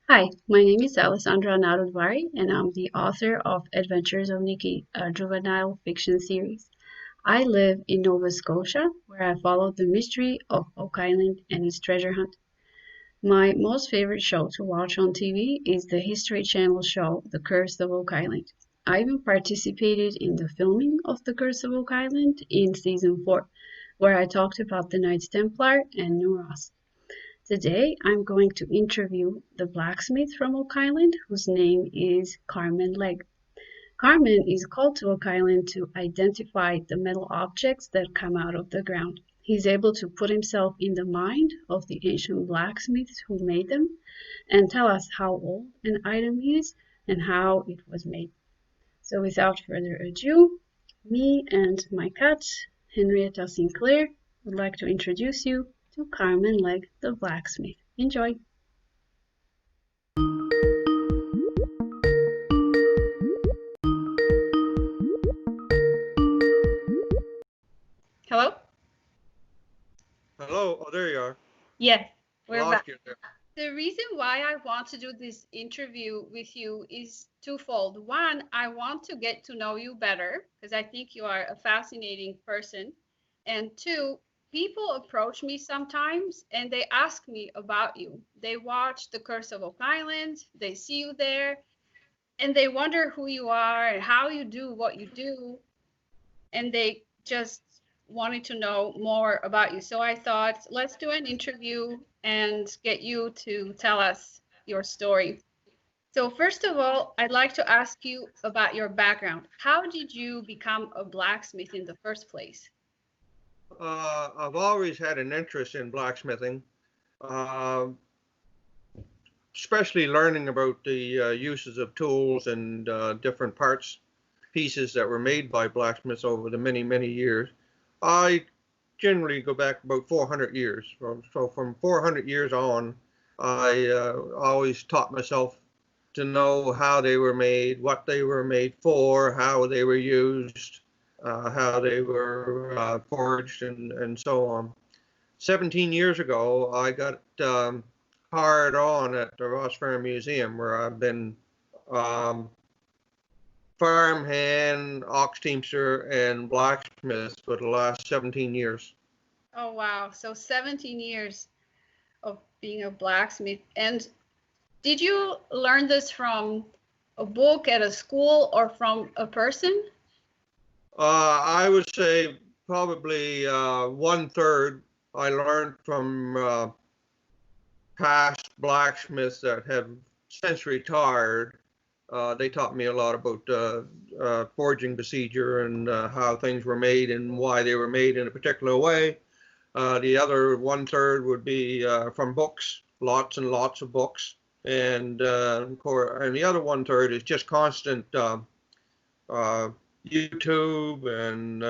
Hi, my name is Alessandra Narodvari, and I'm the author of Adventures of Nikki, a juvenile fiction series. I live in Nova Scotia, where I follow the mystery of Oak Island and its treasure hunt. My most favorite show to watch on TV is the History Channel show The Curse of Oak Island. I even participated in the filming of The Curse of Oak Island in season 4, where I talked about the Knights Templar and New Ross. Today I'm going to interview the blacksmith from Oak Island, whose name is Carmen Legge. Carmen is called to Oak Island to identify the metal objects that come out of the ground. He's able to put himself in the mind of the ancient blacksmiths who made them and tell us how old an item is and how it was made. So without further ado, me and my cat, Henrietta Sinclair, would like to introduce you to Carmen Legge the blacksmith. Enjoy! Hello? Hello. Oh, there you are. Yes, we're back. Lost you there. The reason why I want to do this interview with you is twofold. One, I want to get to know you better because I think you are a fascinating person. And two, people approach me sometimes and they ask me about you. They watch The Curse of Oak Island, they see you there, and they wonder who you are and how you do what you do. And they just wanted to know more about you. So I thought, let's do an interview and get you to tell us your story. So first of all, I'd like to ask you about your background. How did you become a blacksmith in the first place? I've always had an interest in blacksmithing, uh, especially learning about the uses of tools and different parts, pieces that were made by blacksmiths over the many, many years. I generally go back about 400 years. So from 400 years on, I always taught myself to know how they were made, what they were made for, how they were used, how they were forged, and so on. 17 years ago, I got hired on at the Ross Farm Museum, where I've been um, farmhand, ox teamster, and blacksmith for the last 17 years. Oh, wow. So 17 years of being a blacksmith. And did you learn this from a book at a school or from a person? I would say probably one third I learned from past blacksmiths that have since retired. They taught me a lot about forging procedure and how things were made and why they were made in a particular way. The other one third would be from books, lots and lots of books, and and the other one third is just constant uh, YouTube and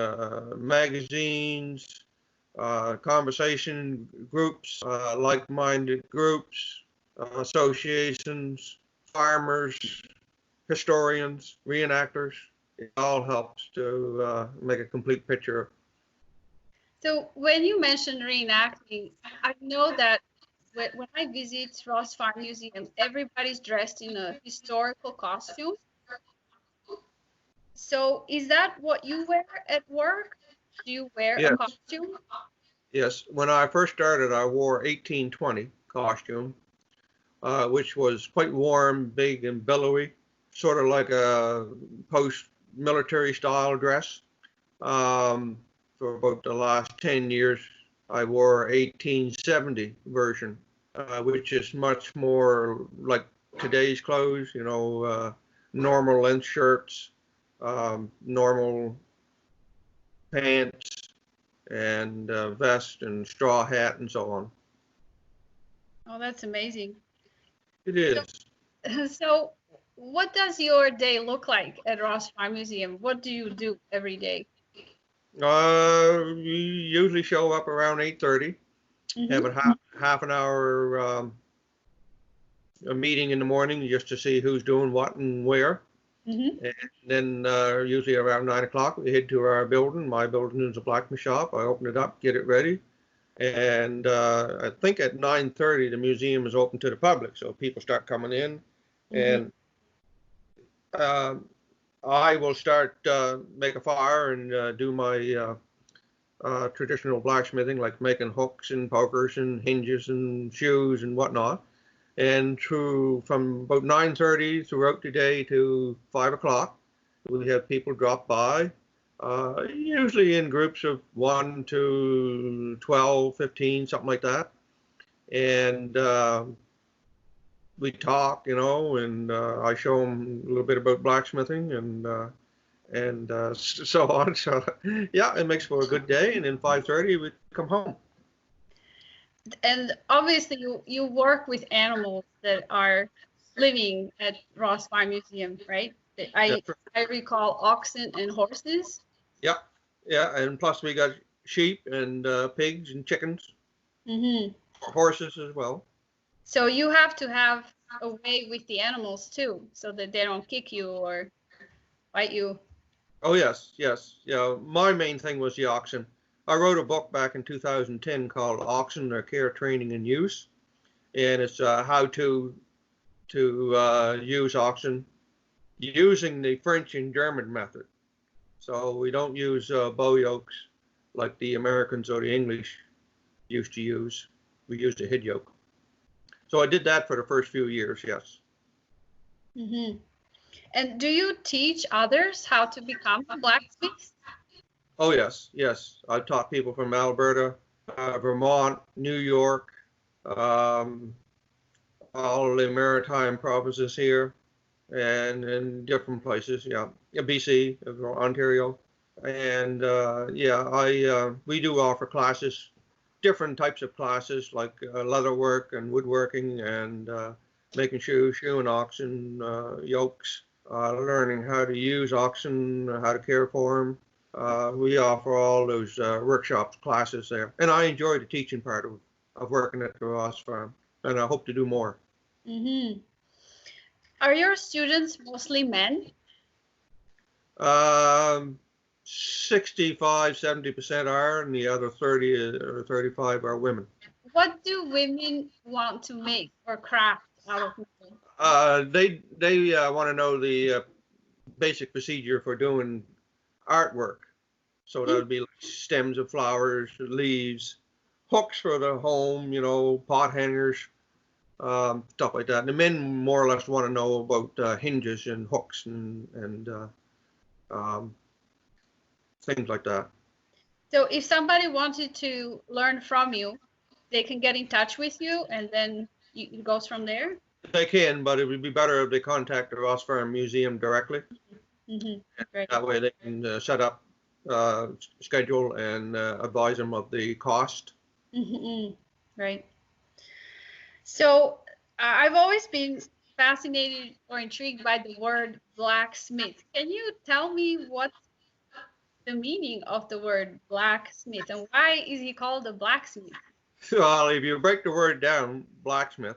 magazines, conversation groups, like-minded groups, associations, farmers, historians, reenactors. It all helps to make a complete picture. So when you mentioned reenacting, I know that when I visit Ross Farm Museum, everybody's dressed in a historical costume. So is that what you wear at work? Do you wear a Yes, costume? yes. When I first started, I wore 1820 costume, which was quite warm, big, and billowy, sort of like a post-military style dress. Um, for about the last 10 years, I wore 1870 version, which is much more like today's clothes, normal length shirts, normal pants, and vest and straw hat and so on. Oh, that's amazing. It is. So what does your day look like at Ross Farm Museum? What do you do every day? We usually show up around 8:30, have Mm-hmm. a half an hour a meeting in the morning just to see who's doing what and where. Mm-hmm. And then usually around 9 o'clock, we head to our building. My building is a blacksmith shop. I open it up, get it ready, And I think at 9:30 the museum is open to the public, so people start coming in, and I will start make a fire and do my traditional blacksmithing, like making hooks and pokers and hinges and shoes and whatnot. And from about 9:30 throughout the day to 5 o'clock, we have people drop by, usually in groups of 1 to 12, 15, something like that. And we talk, and I show them a little bit about blacksmithing and so on. So yeah, it makes for a good day. And then 5:30 we come home. And obviously you work with animals that are living at Ross Farm Museum, right? Yeah, I recall oxen and horses. yeah, yeah. And plus we got sheep and pigs and chickens, horses as well. So you have to have a way with the animals too, so that they don't kick you or bite you. Oh yes, yes. Yeah, my main thing was the oxen. I wrote a book back in 2010 called Oxen, Their Care, Training, and Use, and it's how to use oxen using the French and German method. So we don't use bow yokes like the Americans or the English used to use. We used a head yoke. So I did that for the first few years, yes. And do you teach others how to become a blacksmith? Oh yes, yes. I've taught people from Alberta, Vermont, New York, um, all the maritime provinces here, and in different places. Yeah, BC, Ontario, and we do offer classes, different types of classes like leather work and woodworking and making shoes, shoeing oxen, yokes, learning how to use oxen, how to care for them. We offer all those workshops, classes there, and I enjoy the teaching part of working at the Ross Farm, and I hope to do more. Are your students mostly men? 65, 70% are, and the other 30 or 35 are women. What do women want to make or craft out of metal? They want to know the basic procedure for doing artwork. So that would be like stems of flowers, leaves, hooks for the home, pot hangers, stuff like that. And the men more or less want to know about hinges and hooks and things like that. So if somebody wanted to learn from you, they can get in touch with you, and then it goes from there? They can, but it would be better if they contact the Ross Farm Museum directly. Right. That way they can set up, schedule, and advise them of the cost. Right. So I've always been fascinated or intrigued by the word blacksmith. Can you tell me what's the meaning of the word blacksmith, and why is he called a blacksmith? Well, if you break the word down, blacksmith,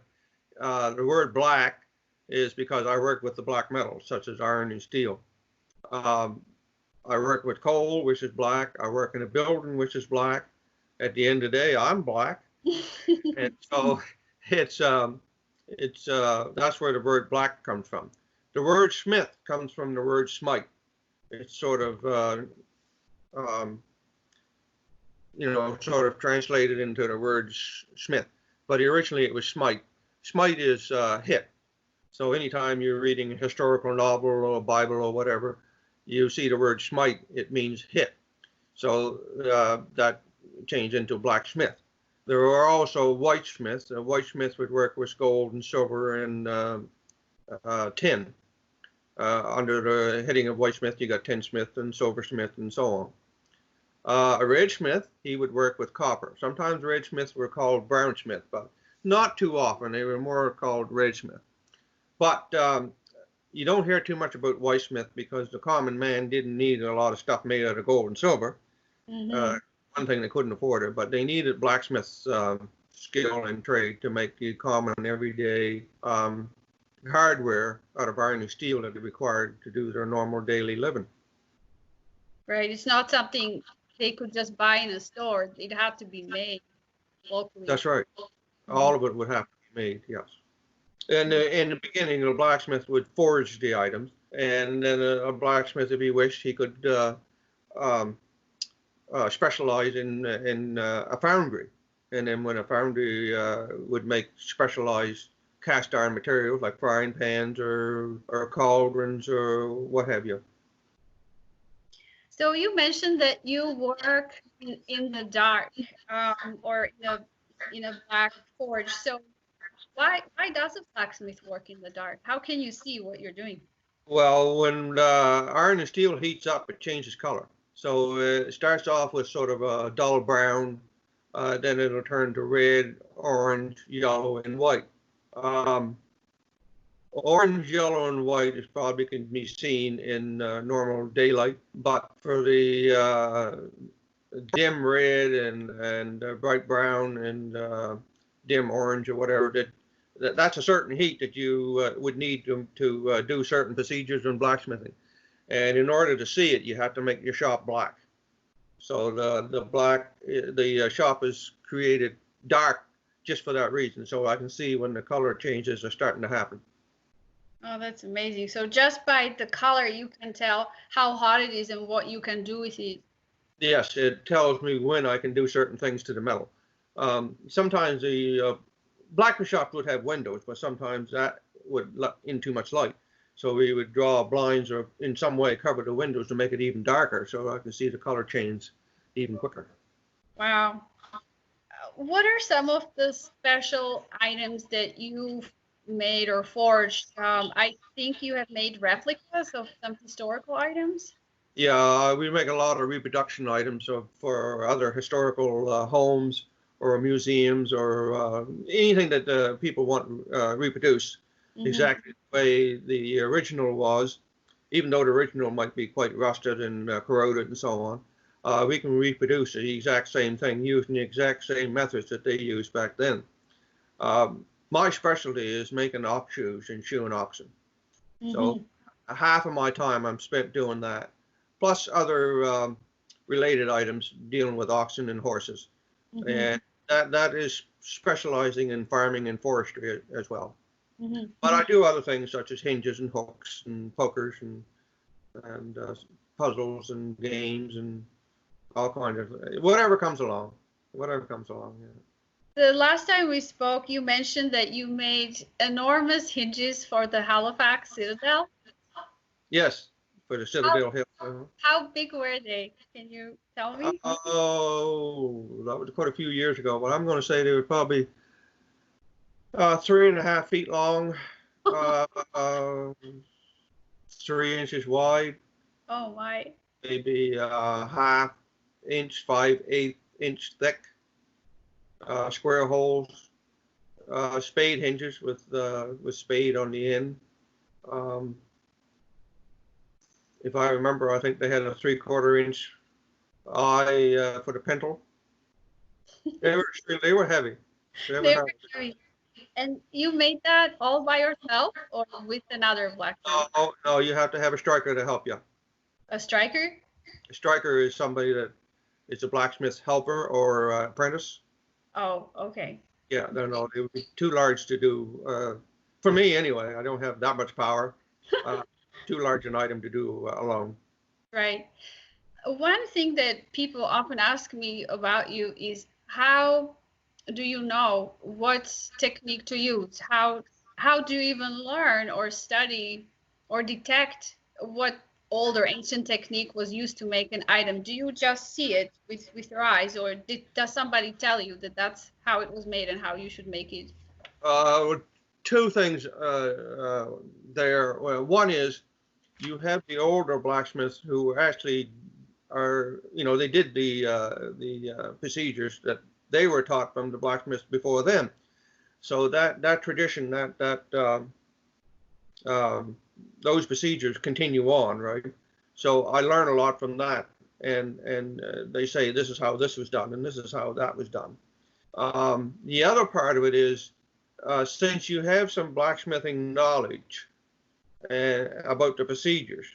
the word black is because I work with the black metals, such as iron and steel. I work with coal, which is black. I work in a building, which is black. At the end of the day, I'm black. And so it's that's where the word black comes from. The word smith comes from the word smite. It's sort of sort of translated into the word smith, but originally it was smite. Smite is hit. So anytime you're reading a historical novel or a Bible or whatever, you see the word smite, it means hit. So that changed into blacksmith. There are also whitesmiths. A whitesmith would work with gold and silver and tin. Under the heading of whitesmith, you got tinsmith and silversmith and so on. A redsmith, he would work with copper. Sometimes redsmiths were called brownsmith, but not too often. They were more called redsmith. But you don't hear too much about whitesmith because the common man didn't need a lot of stuff made out of gold and silver. One thing, they couldn't afford it, but they needed blacksmith's skill and trade to make the common everyday hardware out of iron and steel that they required to do their normal daily living. Right. It's not something they could just buy in a store. It had to be made. locally. That's right. All of it would have to be made, yes. And in the beginning, the blacksmith would forge the items, and then a blacksmith, if he wished, he could um, specialize in a foundry. And then when a foundry would make specialized cast iron materials like frying pans or cauldrons or what have you. So you mentioned that you work in the dark, or in a black forge. So why does a blacksmith work in the dark? How can you see what you're doing? Well, when iron and steel heats up, it changes color. So it starts off with sort of a dull brown, then it'll turn to red, orange, yellow, and white. Um, Orange, yellow, and white is probably can be seen in normal daylight, but for the dim red and bright brown and dim orange or whatever, that's a certain heat that you would need to do certain procedures in blacksmithing. And in order to see it, you have to make your shop black. So the shop is created dark just for that reason, so I can see when the color changes are starting to happen. Oh, that's amazing. So just by the color, you can tell how hot it is and what you can do with it. Yes, it tells me when I can do certain things to the metal. Sometimes the blacksmith shops would have windows, but sometimes that would let in too much light. So we would draw blinds or in some way cover the windows to make it even darker so I can see the color change even quicker. Wow. What are some of the special items that you've made or forged? I think you have made replicas of some historical items. Yeah, we make a lot of reproduction items for other historical homes or museums or anything that people want reproduced exactly the way the original was, even though the original might be quite rusted and corroded and so on. We can reproduce the exact same thing using the exact same methods that they used back then. My specialty is making ox shoes and shoeing oxen. So half of my time I'm spent doing that, plus other related items dealing with oxen and horses. And that is specializing in farming and forestry as well. But I do other things such as hinges and hooks and pokers and puzzles and games and all kinds of whatever comes along. Whatever comes along. Yeah. The last time we spoke, you mentioned that you made enormous hinges for the Halifax Citadel. Yes, for the Citadel Hill. How big were they? Can you tell me? Oh, that was quite a few years ago, but I'm going to say they were probably 3.5 feet long, 3 inches wide. Oh my. Maybe half inch, 5/8 inch thick. Square holes, spade hinges with spade on the end. If I remember, I think they had a 3/4 inch eye for the pintle. They were heavy. They were heavy. And you made that all by yourself or with another blacksmith? Oh, no, you have to have a striker to help you. A striker? A striker is somebody that is a blacksmith's helper or apprentice. Oh, okay. Yeah, no, it would be too large to do. For me, anyway, I don't have that much power. Too large an item to do alone. Right. One thing that people often ask me about you is how do you know what technique to use? How do you even learn or study or detect what old or ancient technique was used to make an item? Do you just see it with your eyes, or does somebody tell you that that's how it was made and how you should make it? Two things there. Well, one is you have the older blacksmiths who actually are, they did the procedures that they were taught from the blacksmiths before them. So that tradition, those procedures continue on, right? So I learn a lot from that, and they say this is how this was done, and this is how that was done. The other part of it is, since you have some blacksmithing knowledge about the procedures,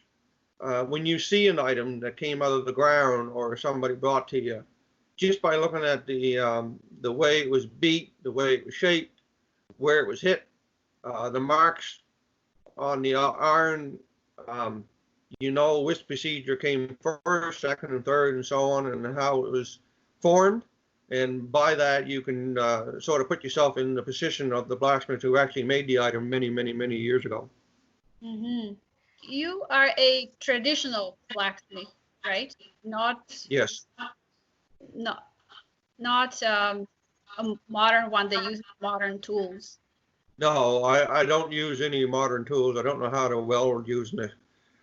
when you see an item that came out of the ground or somebody brought to you, just by looking at the way it was beat, the way it was shaped, where it was hit, the marks on the iron, you know which procedure came first, second, and third, and so on, and how it was formed. And by that, you can sort of put yourself in the position of the blacksmith who actually made the item many, many, many years ago. Mm-hmm. You are a traditional blacksmith, right? Yes. Not, not a modern one that uses modern tools. No, I don't use any modern tools. I don't know how to weld using an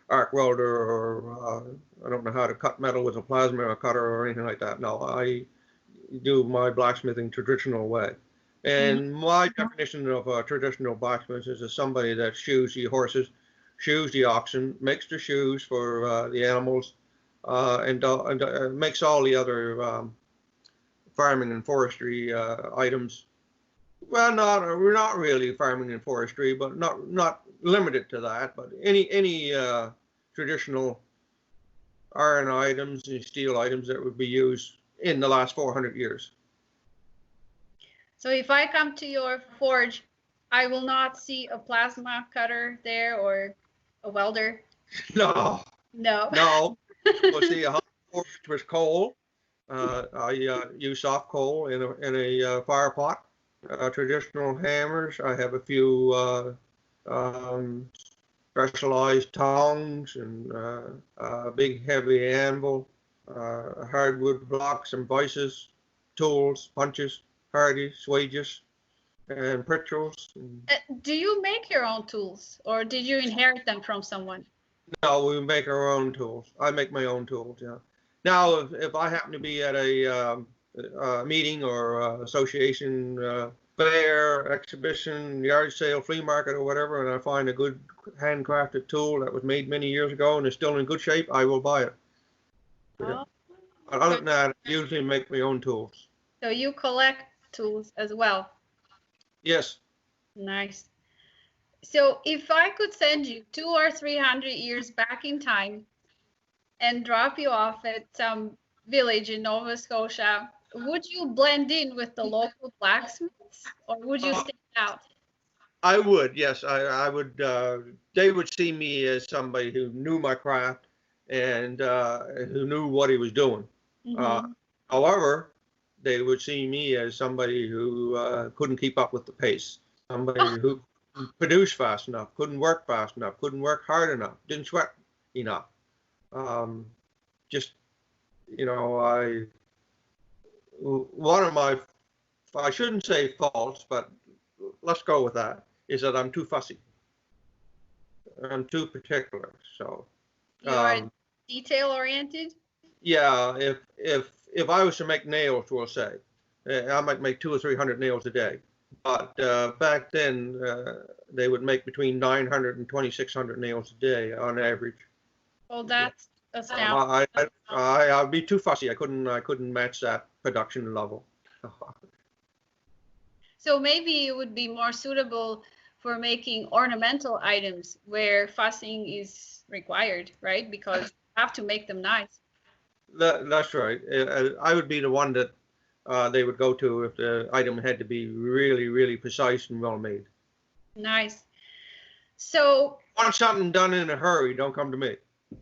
arc welder, or I don't know how to cut metal with a plasma cutter or anything like that. No, I do my blacksmithing traditional way. And my definition of a traditional blacksmith is somebody that shoes the horses, shoes the oxen, makes the shoes for the animals, and makes all the other farming and forestry items. Well, we're not really farming and forestry, but not limited to that. But any traditional iron items and steel items that would be used in the last 400 years. So if I come to your forge, I will not see a plasma cutter there or a welder? No. No. We'll see a hot forge with coal. I use soft coal in a fire pot. Traditional hammers. I have a few specialized tongs and a big heavy anvil, hardwood blocks and vices, tools, punches, hardies, wedges, and pritchels. Do you make your own tools, or did you inherit them from someone? No, we make our own tools. I make my own tools, yeah. Now, if I happen to be at a meeting or association fair, exhibition, yard sale, flea market, or whatever, and I find a good handcrafted tool that was made many years ago and is still in good shape, I will buy it. Oh. But other than that, I usually make my own tools. So you collect tools as well? Yes. Nice. So if I could send you 200 or 300 years back in time and drop you off at some village in Nova Scotia, would you blend in with the local blacksmiths, or would you stand out? I would, yes. I would. They would see me as somebody who knew my craft and who knew what he was doing. However, they would see me as somebody who couldn't keep up with the pace, somebody who couldn't produce fast enough, couldn't work fast enough, couldn't work hard enough, didn't sweat enough. Just, one of my, I shouldn't say faults, but let's go with that, is that I'm too fussy. I'm too particular. So You're detail oriented? Yeah, if I was to make nails, we'll say, I might make 200 or 300 nails a day. But back then, they would make between 900 and 2,600 nails a day on average. Well, that's astounding. I'd be too fussy. I couldn't match that production level. So maybe it would be more suitable for making ornamental items where fussing is required, right? Because you have to make them nice. That's right. I would be the one that they would go to if the item had to be really, really precise and well made. Nice. So want something done in a hurry, don't come to me.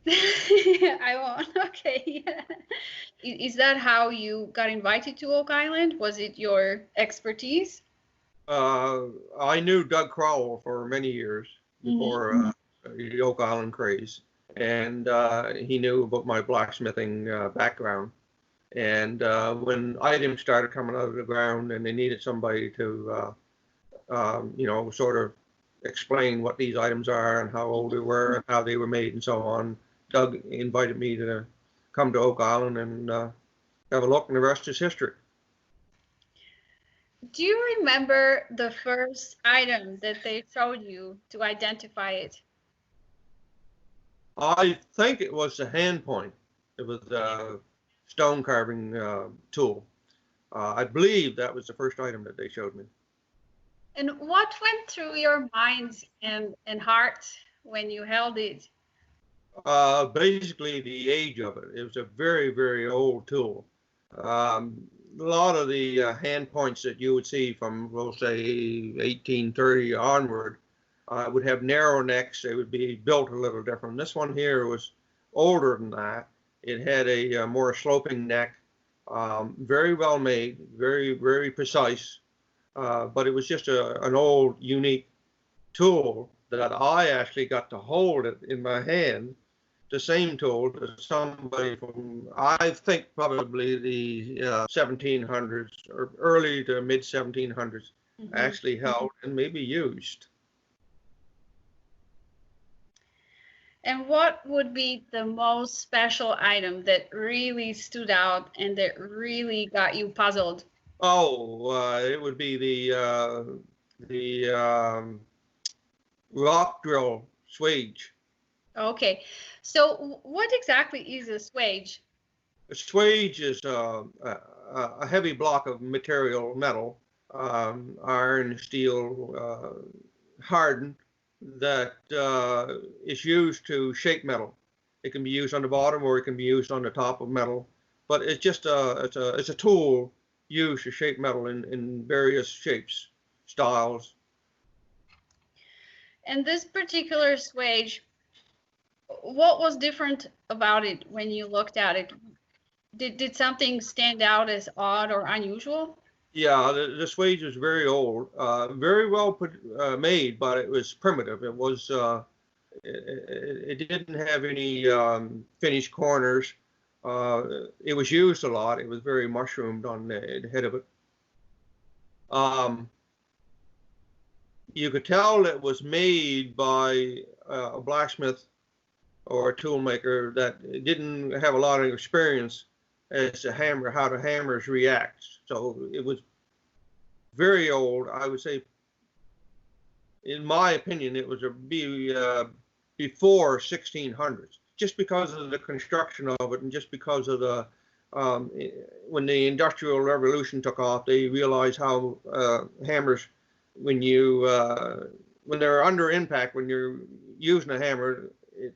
I won't. Okay. Is that how you got invited to Oak Island? Was it your expertise? I knew Doug Crowell for many years before the Oak Island craze, and he knew about my blacksmithing background. And when items started coming out of the ground and they needed somebody to, sort of explain what these items are and how old they were and how they were made and so on, Doug invited me to come to Oak Island and have a look, and the rest is history. Do you remember the first item that they showed you to identify it? I think it was the hand point. It was a stone carving tool. I believe that was the first item that they showed me. And what went through your minds and heart when you held it? Basically the age of it. It was a very, very old tool. A lot of the hand points that you would see from, we'll say, 1830 onward would have narrow necks. They would be built a little different. This one here was older than that. It had a more sloping neck, very well made, very, very precise. But it was just an old, unique tool that I actually got to hold it in my hand, the same tool that somebody from, I think, probably the 1700s or early to mid 1700s actually held and maybe used. And what would be the most special item that really stood out and that really got you puzzled? Oh, it would be the rock drill swage. Okay, so what exactly is a swage? A swage is a heavy block of material, metal, iron, steel, hardened, that is used to shape metal. It can be used on the bottom or it can be used on the top of metal, but it's just it's a tool used to shape metal in various shapes, styles. And this particular swage, what was different about it when you looked at it? Did something stand out as odd or unusual? Yeah, the swage is very old, very well made, but it was primitive. It didn't have any finished corners. It was used a lot. It was very mushroomed on the head of it. You could tell it was made by a blacksmith or a tool maker that didn't have a lot of experience as to how the hammers react. So it was very old. I would say, in my opinion, it was before 1600s, just because of the construction of it and just because of the when the Industrial Revolution took off, they realized how hammers, when they're under impact, when you're using a hammer,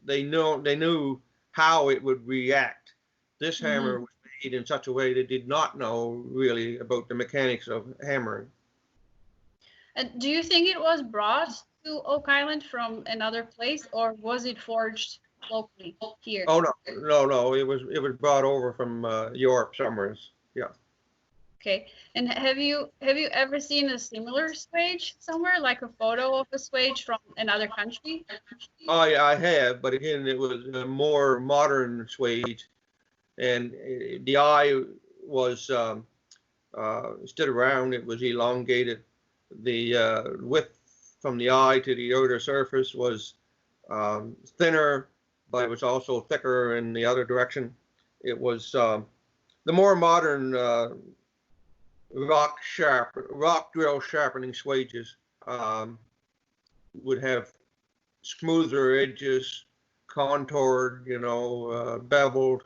they knew how it would react. This hammer was made in such a way they did not know really about the mechanics of hammering. And do you think it was brought to Oak Island from another place, or was it forged locally here? Oh no! It was brought over from Europe somewhere. Yeah. Okay. And have you ever seen a similar swage somewhere, like a photo of a swage from another country? I have, but again, it was a more modern swage, and the eye was instead of round, it was elongated. The width from the eye to the outer surface was thinner, but it was also thicker in the other direction. It was the more modern rock drill sharpening swages would have smoother edges, contoured, beveled,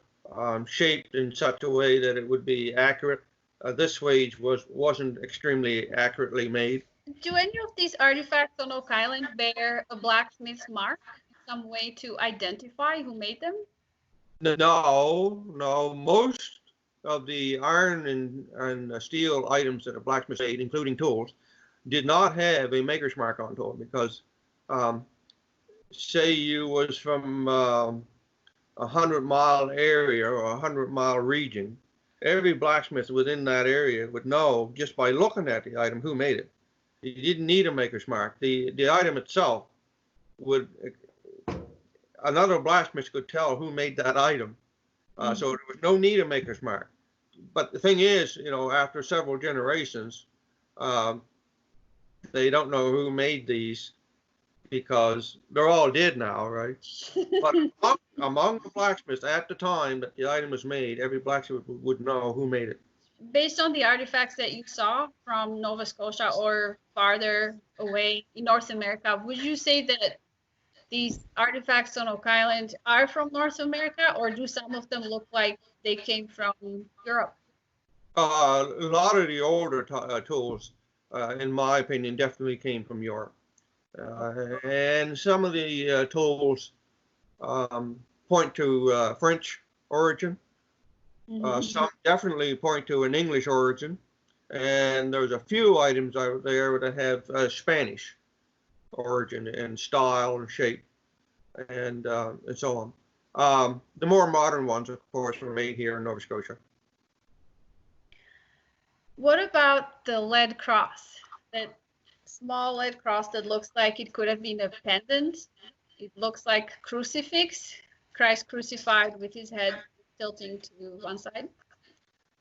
shaped in such a way that it would be accurate. This swage wasn't extremely accurately made. Do any of these artifacts on Oak Island bear a blacksmith's mark, some way to identify who made them? No. Most of the iron and steel items that a blacksmith made, including tools, did not have a maker's mark on them because, say you was from 100-mile area or 100-mile region, every blacksmith within that area would know just by looking at the item who made it. You didn't need a maker's mark. The item itself would, another blacksmith could tell who made that item. So there was no need of maker's mark. But the thing is, after several generations, they don't know who made these because they're all dead now, right? But among the blacksmiths at the time that the item was made, every blacksmith would know who made it. Based on the artifacts that you saw from Nova Scotia or farther away in North America, would you say that these artifacts on Oak Island are from North America, or do some of them look like they came from Europe? A lot of the older tools, in my opinion, definitely came from Europe. And some of the tools point to French origin. Some definitely point to an English origin, and there's a few items out there that have a Spanish origin and style and shape, and so on. The more modern ones, of course, were made here in Nova Scotia. What about the lead cross? That small lead cross that looks like it could have been a pendant. It looks like crucifix, Christ crucified with his head tilting to one side.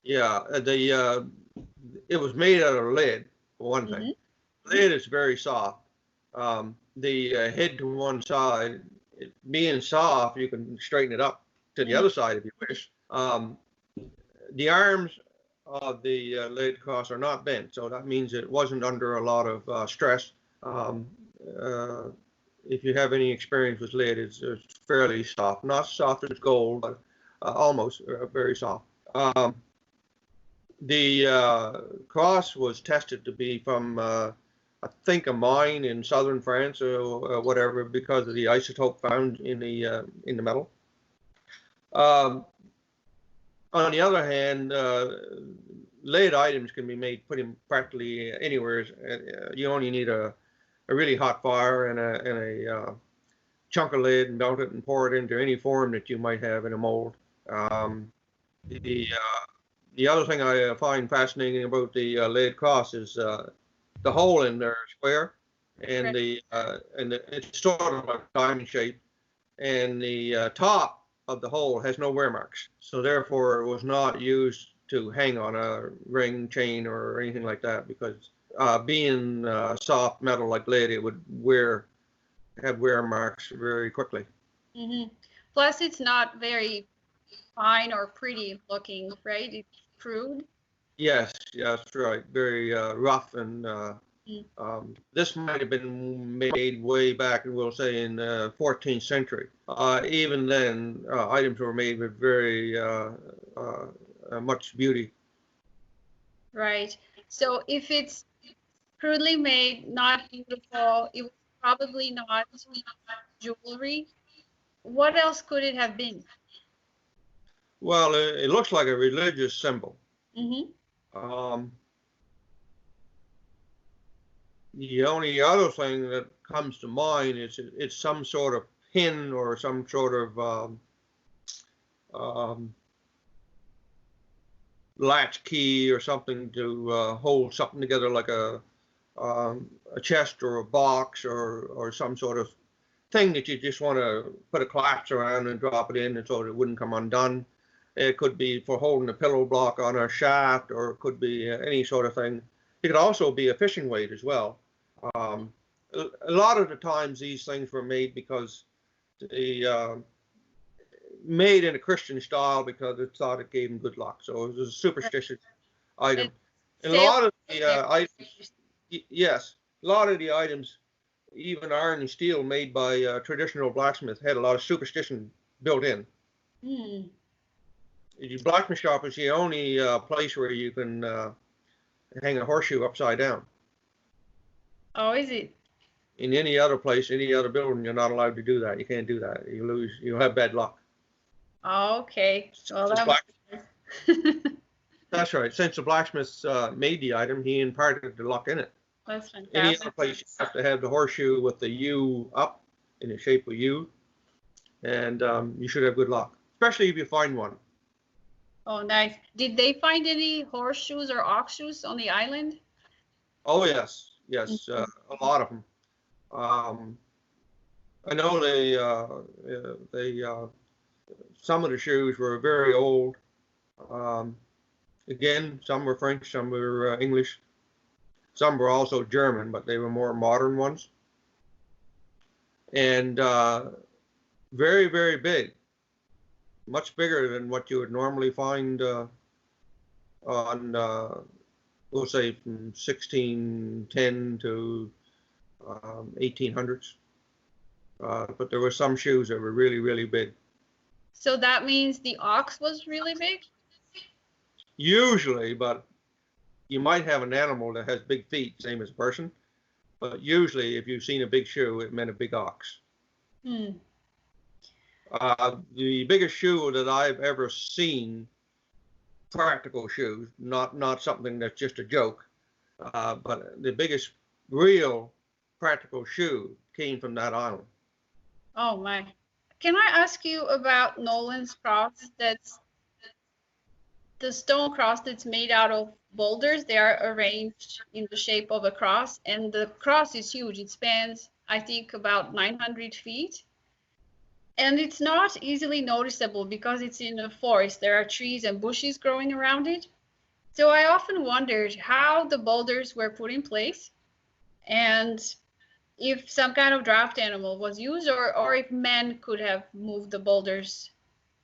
Yeah, it was made out of lead, for one thing. Lead is very soft. The head to one side, being soft, you can straighten it up to the other side if you wish. The arms of the lead cross are not bent, so that means it wasn't under a lot of stress. If you have any experience with lead, it's fairly soft. Not soft as gold, but almost very soft. The cross was tested to be from, I think, a mine in southern France or whatever, because of the isotope found in the metal. On the other hand, lead items can be made put in practically anywhere. You only need a really hot fire and a chunk of lead, and melt it and pour it into any form that you might have in a mold. The other thing I find fascinating about the lead cross is the hole in there is square, and it's sort of a diamond shape, and the top of the hole has no wear marks, so therefore it was not used to hang on a ring, chain, or anything like that, because being soft metal like lead, it would have wear marks very quickly. Plus, it's not very fine or pretty looking, right? It's crude. Yes, that's right. Very rough, and this might have been made way back, we'll say, in the 14th century. Even then, items were made with very much beauty. Right. So if it's crudely made, not beautiful, it was probably not jewelry. What else could it have been? Well, it looks like a religious symbol. The only other thing that comes to mind is it's some sort of pin or some sort of latch key or something to hold something together, like a chest or a box or some sort of thing that you just want to put a clasp around and drop it in, and so it wouldn't come undone. It could be for holding a pillow block on a shaft, or it could be any sort of thing. It could also be a fishing weight as well. A lot of the times these things were made because made in a Christian style, because it thought it gave them good luck. So it was a superstitious item. And a lot of the items, yes, a lot of the items, even iron and steel made by traditional blacksmiths, had a lot of superstition built in. The blacksmith shop is the only place where you can hang a horseshoe upside down. Oh, is it? In any other place, any other building, you're not allowed to do that. You can't do that. You'll have bad luck. Okay. Well, that's right. Since the blacksmith made the item, he imparted the luck in it. That's fantastic. Any other place, you have to have the horseshoe with the U up in the shape of U, and you should have good luck, especially if you find one. Oh, nice. Did they find any horseshoes or ox shoes on the island? Oh, yes. A lot of them. I know some of the shoes were very old. Again, some were French, some were English. Some were also German, but they were more modern ones. And very, very big. Much bigger than what you would normally find on, we'll say, from 1610 to 1800s. But there were some shoes that were really, really big. So that means the ox was really big? Usually, but you might have an animal that has big feet, same as a person. But usually, if you've seen a big shoe, it meant a big ox. The biggest shoe that I've ever seen practical shoes, not something that's just a joke. But the biggest real practical shoe came from that island. Oh my. Can I ask you about Nolan's cross? That's the stone cross that's made out of boulders. They are arranged in the shape of a cross, and the cross is huge. It spans, I think, about 900 feet. And it's not easily noticeable because it's in a forest. There are trees and bushes growing around it. So I often wondered how the boulders were put in place and if some kind of draft animal was used or if men could have moved the boulders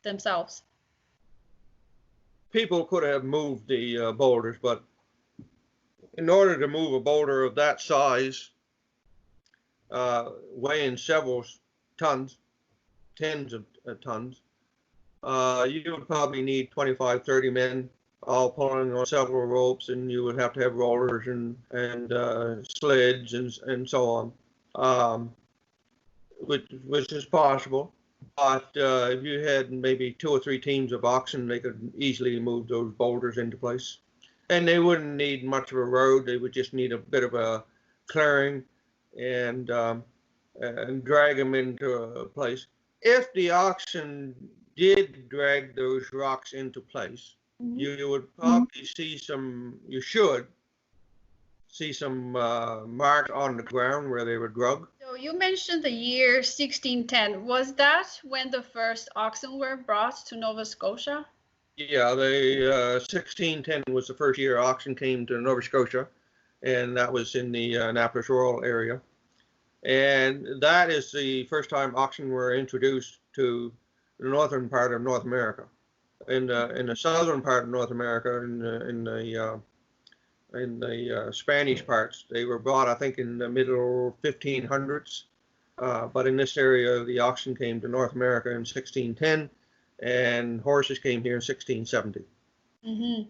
themselves. People could have moved the boulders, but in order to move a boulder of that size, weighing several tons, tens of tons, you would probably need 25, 30 men all pulling on several ropes, and you would have to have rollers and sleds and so on, which is possible. But if you had maybe 2 or 3 teams of oxen, they could easily move those boulders into place. And they wouldn't need much of a road. They would just need a bit of a clearing and drag them into a place. If the oxen did drag those rocks into place, you would probably see you should see some marks on the ground where they were drug. So you mentioned the year 1610. Was that when the first oxen were brought to Nova Scotia? Yeah, 1610 was the first year oxen came to Nova Scotia, and that was in the Annapolis rural area. And that is the first time oxen were introduced to the northern part of North America. In the southern part of North America, in the Spanish parts, they were brought, I think, in the middle 1500s. But in this area, the oxen came to North America in 1610, and horses came here in 1670. Mm-hmm.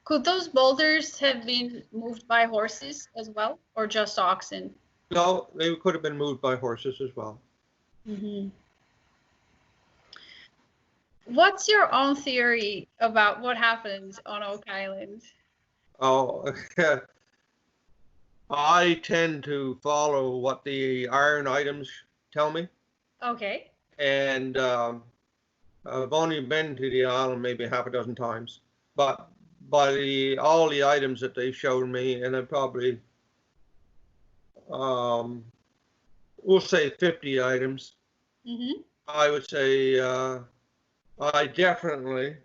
Could those boulders have been moved by horses as well, or just oxen? No, they could have been moved by horses as well. Mm-hmm. What's your own theory about what happened on Oak Island? Oh, I tend to follow what the iron items tell me. Okay. And I've only been to the island maybe half a dozen times, but by all the items that they showed me, and I probably we'll say 50 items, I would say I definitely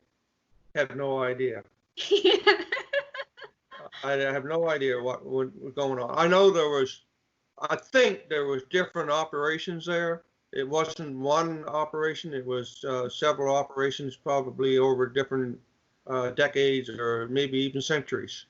have no idea. I have no idea what was going on. I think there was different operations there. It wasn't one operation, it was several operations, probably over different decades or maybe even centuries.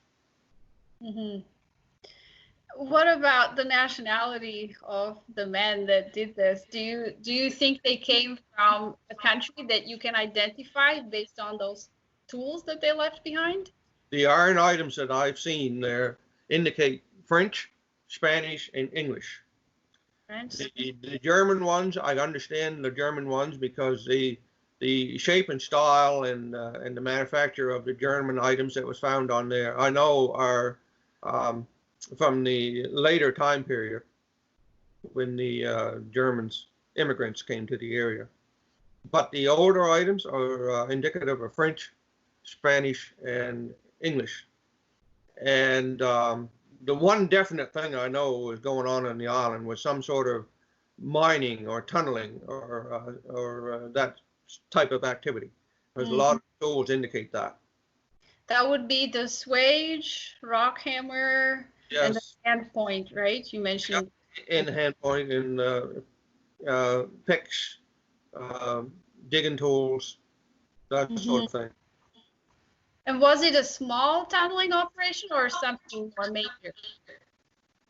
What about the nationality of the men that did this? Do you think they came from a country that you can identify based on those tools that they left behind? The iron items that I've seen there indicate French, Spanish, and English. French. The German ones, I understand the German ones because the shape and style and the manufacture of the German items that was found on there, I know are from the later time period when the immigrants came to the area. But the older items are indicative of French, Spanish, and English. And the one definite thing I know was going on the island was some sort of mining or tunneling or that type of activity. There's a lot of tools indicate that. That would be the swage, rock hammer, yes, and the hand point, right? You mentioned. And hand point and picks, digging tools, that sort of thing. And was it a small tunneling operation or something more major?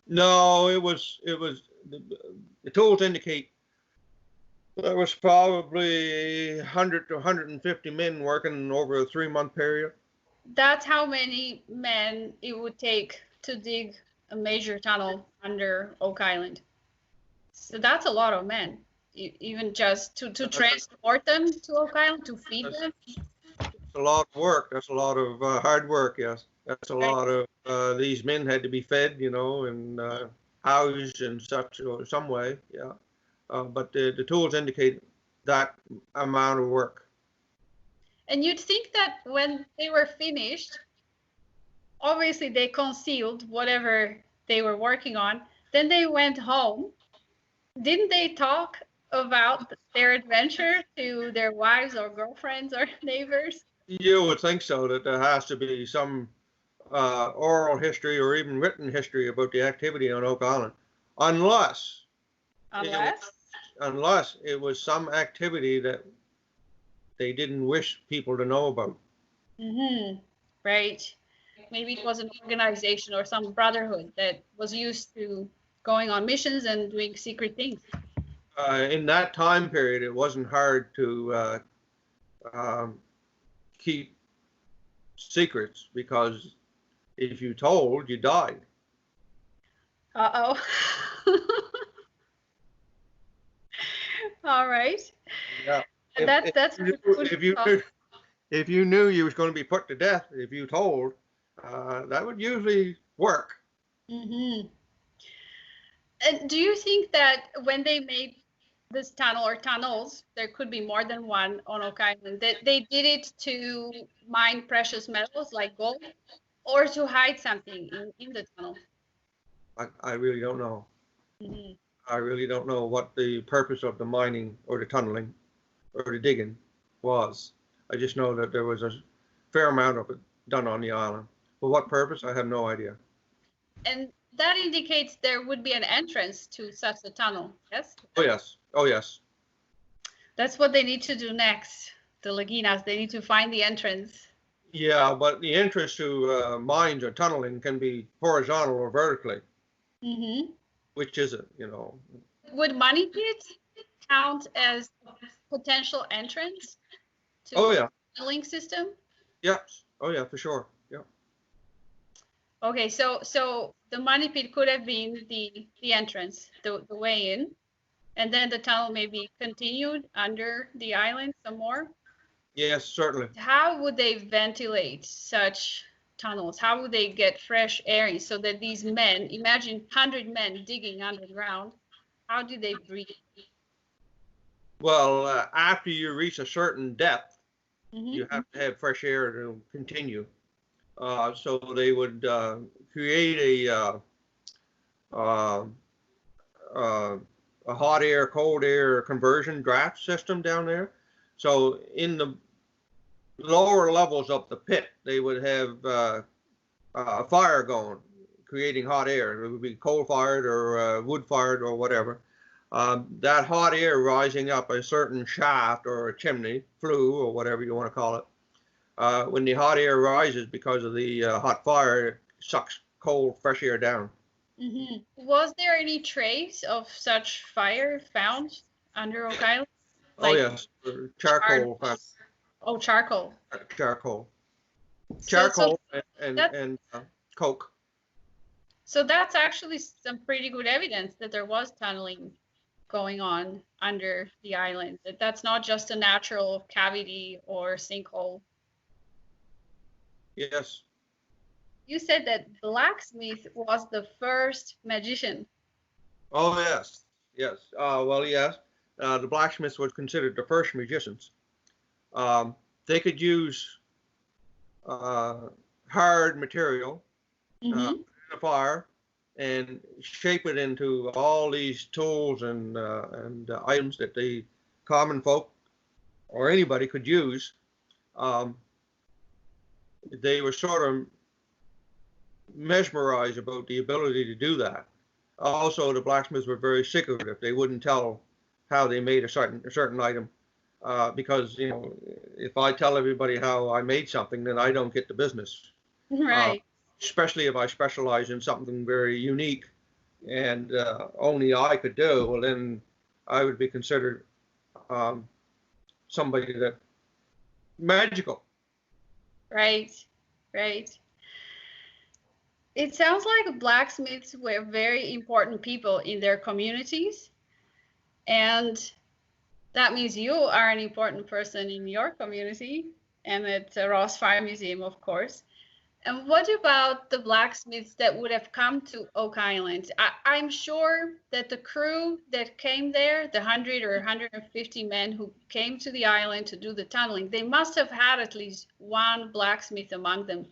No, it was the tools indicate there was probably 100 to 150 men working over a 3-month period. That's how many men it would take to dig a major tunnel under Oak Island. So that's a lot of men, even just to transport them to Oak Island, to feed them. a lot of work. That's a lot of hard work. Yes, that's a Right. lot of these men had to be fed, and housed in such or some way. Yeah, but the tools indicate that amount of work. And you'd think that when they were finished, obviously they concealed whatever they were working on. Then they went home. Didn't they talk about their adventure to their wives or girlfriends or neighbors? You would think so, that there has to be some oral history or even written history about the activity on Oak Island, unless it was, Unless. unless it was some activity that they didn't wish people to know about. Mm-hmm. Right. Maybe it was an organization or some brotherhood that was used to going on missions and doing secret things. In that time period, it wasn't hard to um, keep secrets, because if you told, you died. Uh-oh. All right. Yeah. If, That's if, food if you for knew, thought. if you knew you was going to be put to death if you told, that would usually work. Mm-hmm. And do you think that when they made this tunnel or tunnels, there could be more than one on Oak Island, that they did it to mine precious metals like gold or to hide something in the tunnel? I really don't know. Hmm. I really don't know what the purpose of the mining or the tunneling or the digging was. I just know that there was a fair amount of it done on the island. For what purpose, I have no idea. And that indicates there would be an entrance to such a tunnel, yes? Oh yes, oh yes. That's what they need to do next, the Laginas. They need to find the entrance. Yeah, but the entrance to mines or tunneling can be horizontal or vertically. Hmm. Which is it? Would money pit count as a potential entrance to Oh the yeah, tunneling system? yeah, oh yeah, for sure. Yeah. Okay, so the money pit could have been the entrance, the way in, and then the tunnel maybe continued under the island some more. Yes, certainly. How would they ventilate such tunnels? How would they get fresh air in so that these men, imagine 100 men digging underground, how do they breathe? Well, after you reach a certain depth, you Hmm. have to have fresh air to continue. So they would create uh, uh, a hot air, cold air conversion draft system down there. So in the lower levels of the pit, they would have a fire going, creating hot air. It would be coal fired or wood fired or whatever. That hot air rising up a certain shaft or a chimney, flue or whatever you want to call it. When the hot air rises because of the hot fire, it sucks cold, fresh air down. Hmm. Was there any trace of such fire found under Oak Island? Oh Like yes, charred, charcoal, oh, charcoal. charcoal, So charcoal, and that coke. so that's actually some pretty good evidence that there was tunneling going on under the island. That that's not just a natural cavity or sinkhole. Yes. You said that Blacksmith was the first magician. Oh yes. Yes. Well, yes. The blacksmiths were considered the first magicians. Um, they could use uh, hard material Hmm. in a fire and shape it into all these tools and items that the common folk or anybody could use. Um, they were sort of mesmerized about the ability to do that. Also, the blacksmiths were very secretive. They wouldn't tell how they made a certain item, because if I tell everybody how I made something, then I don't get the business. Uh, Right. Especially if I specialize in something very unique and only I could do, well then I would be considered um, somebody that magical. Right. Right. It sounds like blacksmiths were very important people in their communities, and that means you are an important person in your community. and at the Ross Fire Museum, of course. And what about the blacksmiths that would have come to Oak Island? I'm sure that the crew that came there, the 100 or 150 men who came to the island to do the tunneling, they must have had at least one blacksmith among them.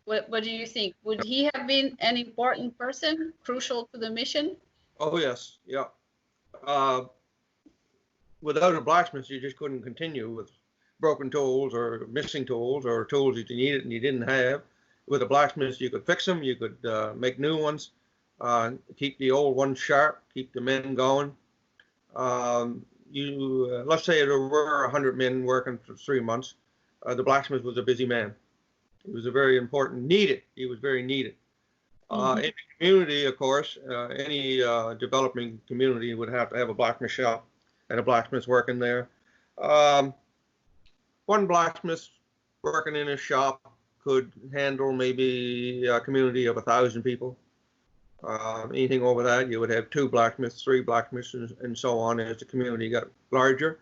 What do you think? Would he have been an important person, crucial to the mission? Oh yes, yeah. Uh, Without a blacksmith, you just couldn't continue with broken tools or missing tools or tools that you needed and you didn't have. With a blacksmith, you could fix them, you could make new ones, keep the old ones sharp, keep the men going. Let's say there were 100 men working for 3 months. The blacksmith was a busy man. He was a very important, needed. He was very needed. In the community, of course, any developing community would have to have a blacksmith shop and a blacksmith working there. One blacksmith working in a shop could handle maybe a community of 1,000 people. Anything over that, you would have 2 blacksmiths, 3 blacksmiths, and so on as the community got larger.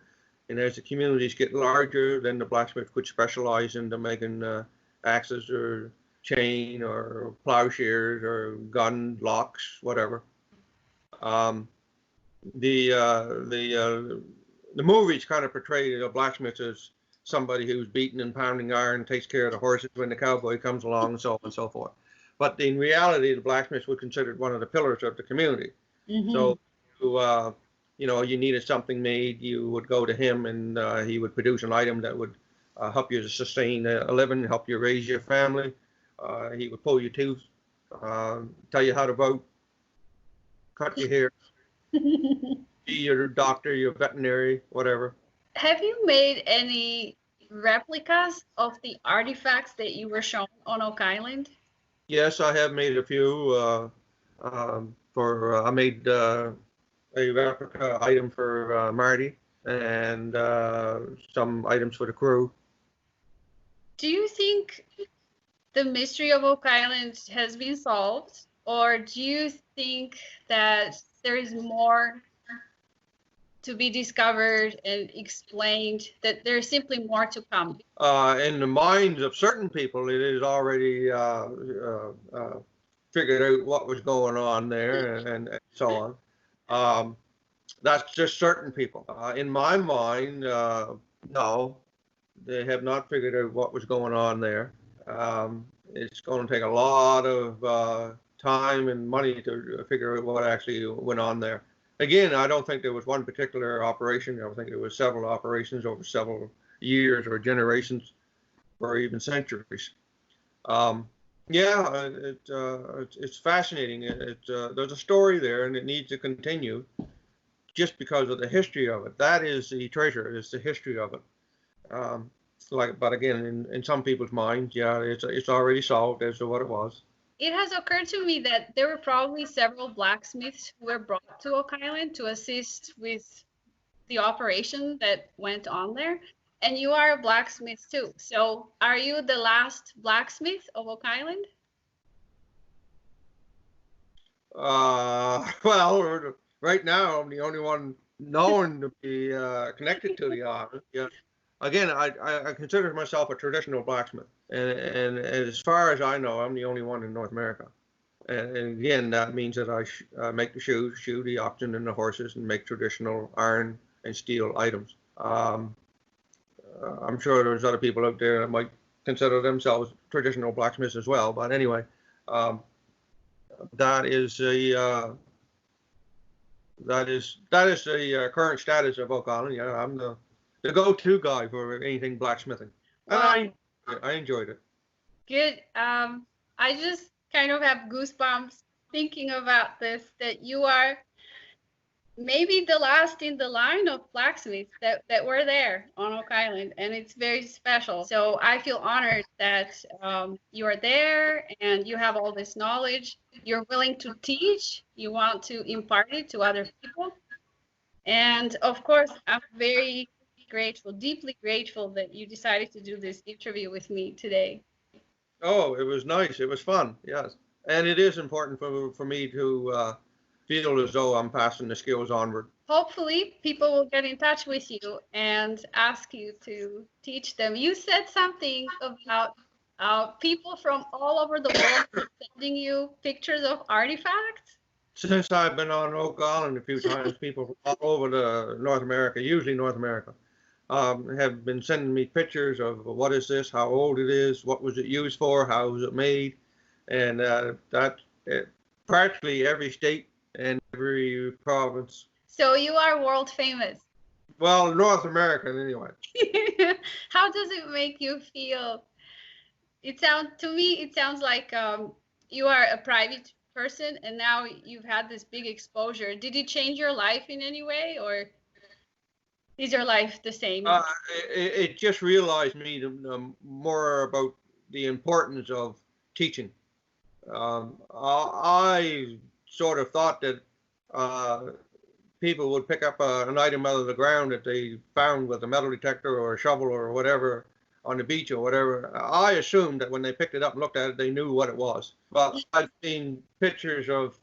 And as the communities get larger, then the blacksmith could specialize into making axes or chain or plowshares or gun locks, whatever. The movies kind of portray a blacksmith as somebody who's beating and pounding iron, takes care of the horses when the cowboy comes along, and so on and so forth. But in reality, the blacksmith was considered one of the pillars of the community. So, you needed something made, you would go to him, and he would produce an item that would help you to sustain a living, help you raise your family. He would pull your tooth, tell you how to vote, cut your hair, be your doctor, your veterinary, whatever. Have you made any replicas of the artifacts that you were shown on Oak Island? Yes, I have made a few. I made a replica item for Marty and some items for the crew. Do you think the mystery of Oak Island has been solved, or do you think that there is more to be discovered and explained, that there's simply more to come? In the minds of certain people, it is already figured out what was going on there and so on. That's just certain people. In my mind, no, they have not figured out what was going on there. It's going to take a lot of time and money to figure out what actually went on there. Again, I don't think there was one particular operation. I think there was several operations over several years or generations or even centuries. It's fascinating. There's a story there, and it needs to continue just because of the history of it. That is the treasure, is the history of it. But again, in some people's minds, it's already solved as to what it was. It has occurred to me that there were probably several blacksmiths who were brought to Oak Island to assist with the operation that went on there. And you are a blacksmith too. So are you the last blacksmith of Oak Island? Well, right now I'm the only one known to be connected to the island. Yeah. Again, I consider myself a traditional blacksmith, and as far as I know, I'm the only one in North America. And again, that means that I make the shoes, shoe the oxen and the horses, and make traditional iron and steel items. I'm sure there's other people out there that might consider themselves traditional blacksmiths as well. But anyway, that is the current status of Oak Island. Yeah, I'm the go-to guy for anything blacksmithing. And I enjoyed it. Good. I just kind of have goosebumps thinking about this, that you are maybe the last in the line of blacksmiths that were there on Oak Island, and it's very special. So I feel honored that you are there and you have all this knowledge. You're willing to teach. You want to impart it to other people. And of course, I'm very grateful, deeply grateful that you decided to do this interview with me today. Oh, it was nice. It was fun. Yes, and it is important for me to feel as though I'm passing the skills onward. Hopefully, people will get in touch with you and ask you to teach them. You said something about people from all over the world sending you pictures of artifacts. Since I've been on Oak Island a few times, people from all over North America, usually North America, have been sending me pictures of what is this, how old it is, what was it used for, how was it made, and practically every state and every province. So you are world famous. Well, North American anyway. How does it make you feel? To me, it sounds like you are a private person and now you've had this big exposure. Did it change your life in any way, or is your life the same? It just realized me more about the importance of teaching. I sort of thought that people would pick up an item out of the ground that they found with a metal detector or a shovel or whatever on the beach or whatever. I assumed that when they picked it up and looked at it, they knew what it was. But I've seen pictures of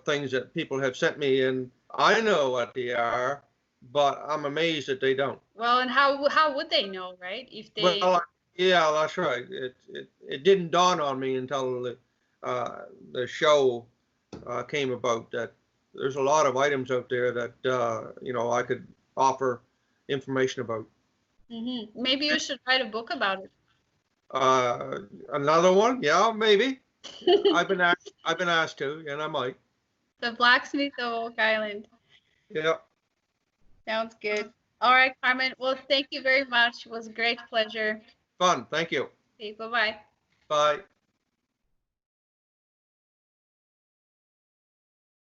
things that people have sent me, and I know what they are, but I'm amazed that they don't. Well, and how would they know, right? If they Well, yeah, that's right. It didn't dawn on me until the show came about that there's a lot of items out there that I could offer information about. Maybe you should write a book about it. Another one, yeah, maybe. I've been asked to, and I might. The Blacksmith of Oak Island. Yeah. Sounds good. All right, Carmen. Well, thank you very much. It was a great pleasure. Fun. Thank you. Okay, bye-bye. Bye.